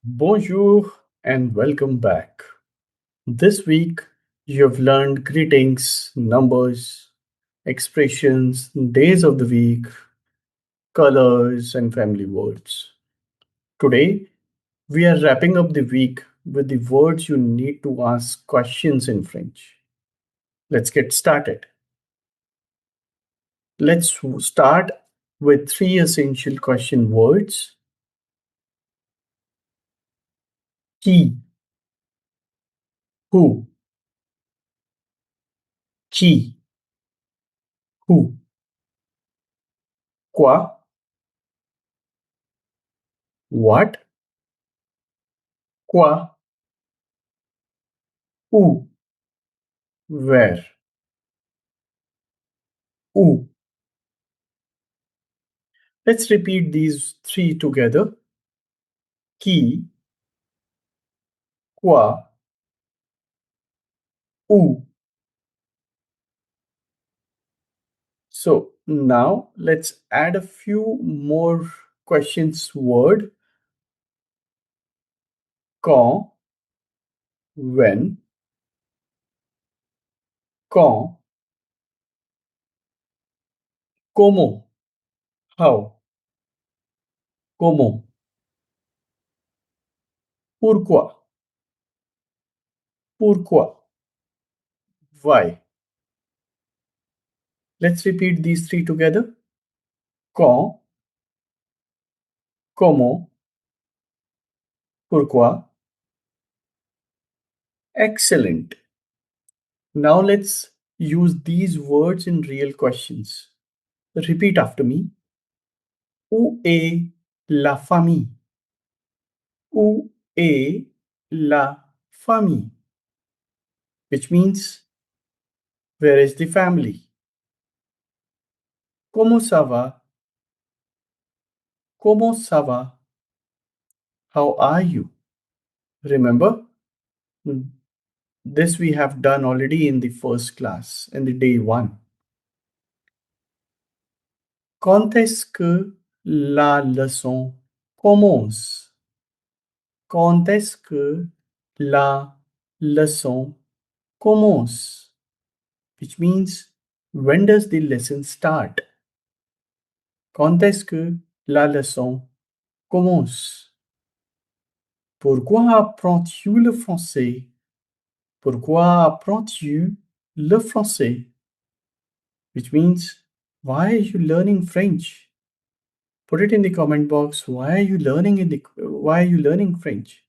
Bonjour and welcome back. This week, you have learned greetings, numbers, expressions, days of the week, colors, and family words. Today, we are wrapping up the week with the words you need to ask questions in French. Let's get started. Let's start with three essential question words: qui, who, qui, who, quoi, what, quoi, où, where, où. Let's repeat these three together: qui, quoi, où. So now let's add a few more questions word: quand, when, quand, comment, how, comment, pourquoi, pourquoi, why. Let's repeat these three together: quand, comment, pourquoi. Excellent. Now let's use these words in real questions. Repeat after me. Où est la famille? Où est la famille? Which means, where is the family? Comment ça va? Comment ça va? How are you? Remember, this we have done already in the first class, in the day one. Quand est-ce que la leçon commence? Quand est-ce que la leçon commence? Which means, when does the lesson start? Quand est-ce que la leçon commence? Pourquoi apprends-tu le français? Pourquoi apprends-tu le français? Which means, why are you learning French? Put it in the comment box. Why are you learning French?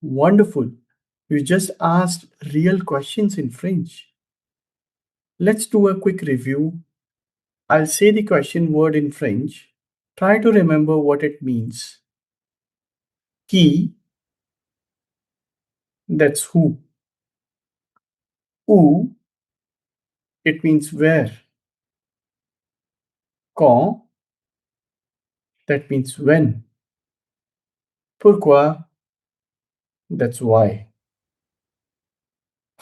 Wonderful. You just asked real questions in French. Let's do a quick review. I'll say the question word in French. Try to remember what it means. Qui, that's who. Où, it means where. Quand, that means when. Pourquoi, that's why.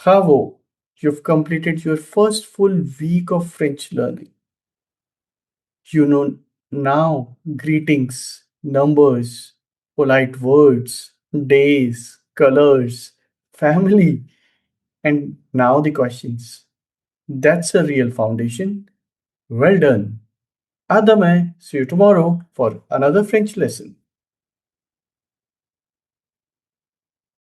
Bravo, you've completed your first full week of French learning. You know now greetings, numbers, polite words, days, colors, family, and now the questions. That's a real foundation. Well done. À demain. See you tomorrow for another French lesson.